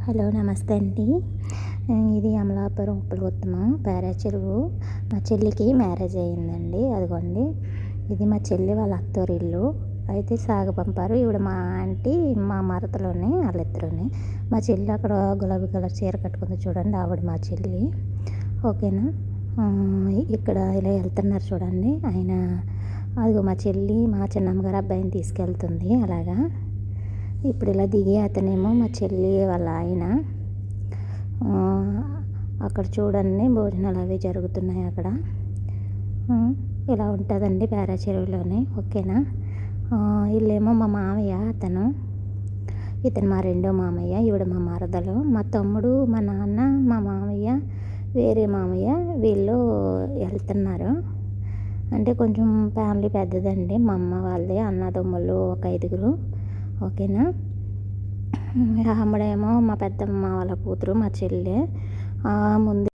Hello నమస్తే అండి. ఇది అమలాపురం ఉప్పులగుత్తమ పేరా చెరువు. మా చెల్లికి మ్యారేజ్ అయ్యిందండి. అదిగోండి ఇది మా చెల్లి వాళ్ళ అత్తోరిల్లు. అయితే సాగ పంపారు. ఈవిడ మా ఆంటీ, మా మరదలోని వాళ్ళిద్దరుని. మా చెల్లి అక్కడ గులాబీ కలర్ చీర కట్టుకుంది చూడండి, ఆవిడ మా చెల్లి. ఓకేనా. ఇక్కడ ఇలా వెళ్తున్నారు చూడండి ఆయన. అదిగో మా చెల్లి మా చిన్నమ్మగారు అబ్బాయిని తీసుకెళ్తుంది. అలాగా ఇప్పుడు ఇలా దిగి అతనేమో మా చెల్లి వాళ్ళ ఆయన. అక్కడ చూడండి భోజనాలు అవి జరుగుతున్నాయి అక్కడ. ఇలా ఉంటుందండి పేరా చెరువులోనే. ఓకేనా. వీళ్ళేమో మా మామయ్య, ఇతను మా రెండో మామయ్య, ఈవిడ మా మరదలు, మా తమ్ముడు, మా నాన్న, మా మామయ్య, వేరే మామయ్య వీళ్ళు వెళ్తున్నారు. అంటే కొంచెం ఫ్యామిలీ పెద్దదండి. మా అమ్మ వాళ్ళే అన్నదమ్ములు ఒక 5. ఓకేనా. ఆవిడేమో మా పెద్దమ్మ వాళ్ళ కూతురు, మా చెల్లె. ముందు